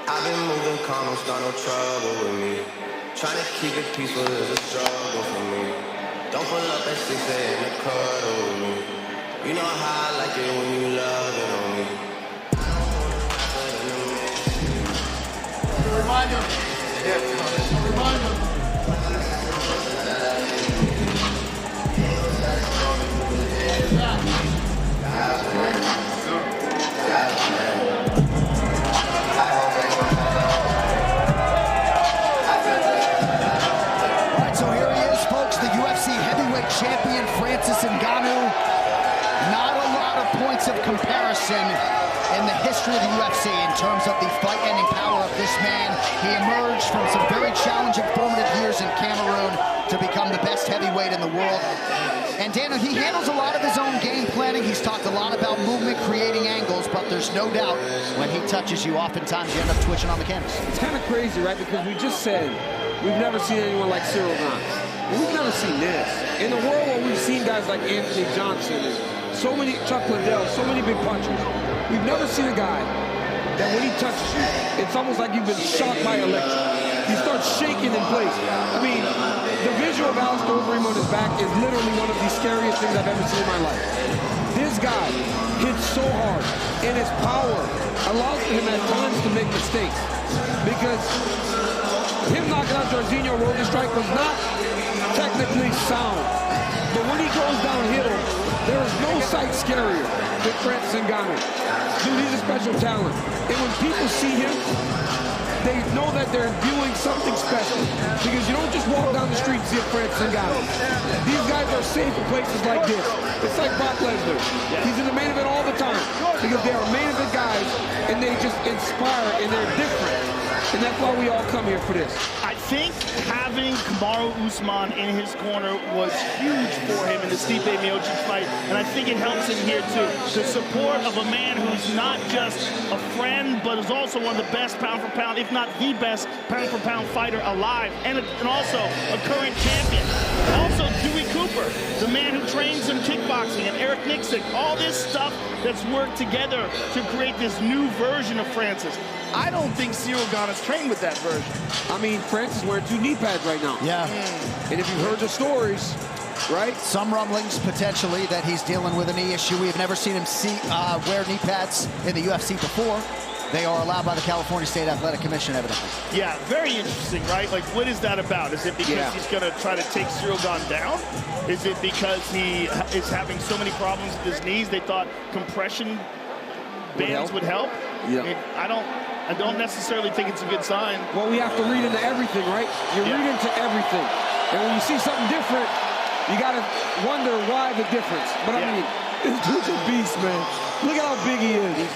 I've been moving calm, don't start no trouble with me. Trying to keep it peaceful is a struggle for me. Don't pull up at 6 a.m. to cuddle with me. You know how I like it when you love it on me. Remind him. Yeah. Remind him. So here he is, folks, the UFC heavyweight champion, Francis Ngannou. Not a lot of points of comparison in the history of the UFC in terms of the fight-ending power of this man. He emerged from some very challenging formative years in Cameroon to become the best heavyweight in the world. And Daniel, he handles a lot of his own game planning. He's talked a lot about movement, creating angles, but there's no doubt when he touches you, oftentimes you end up twitching on the canvas. It's kind of crazy, right? Because we just said we've never seen anyone like Cyril Gane. We've never seen this. In a world where we've seen guys like Anthony Johnson, and so many, Chuck Liddell, so many big punchers, we've never seen a guy that when he touches you, it's almost like you've been shocked by electric. You start shaking in place. I mean, the visual of Alistair Overeem on his back is literally one of the scariest things I've ever seen in my life. This guy hits so hard, and his power allows him at times to make mistakes. Because him knocking out Jorginho Rogan strike was not technically sound. But when he goes downhill, there is no sight scarier than Francis Ngannou. Dude, he's a special talent. And when people see him, they know that they're viewing something special. Because you don't just walk down the street and see a Francis Ngannou. These guys are safe in places like this. It's like Brock Lesnar. He's in the main event all the time. Because they are main event guys, and they just inspire, and they're different. And that's why we all come here for this. I think having Kamaru Usman in his corner was huge for him in the Stipe Miocic fight, and I think it helps him here too. The support of a man who's not just a friend, but is also one of the best pound-for-pound, if not the best pound-for-pound fighter alive, and also a current champion. Also, Dewey Cooper, the man who trains him kickboxing, and Eric Nixon, all this stuff that's worked together to create this new version of Francis. I don't think Cyril Gane is trained with that version. I mean, Francis is wearing 2 knee pads right now. Yeah. And if you've heard the stories, right? Some rumblings, potentially, that he's dealing with a knee issue. We have never seen him wear knee pads in the UFC before. They are allowed by the California State Athletic Commission, evidently. Yeah, very interesting, right? Like, what is that about? Is it because he's going to try to take Cyril Gane down? Is it because he is having so many problems with his knees, they thought compression bands would help? Yeah. I mean, I don't necessarily think it's a good sign. Well, we have to read into everything, right? You read into everything. And when you see something different, you got to wonder why the difference. But I mean, this dude's a beast, man. Look at how big he is.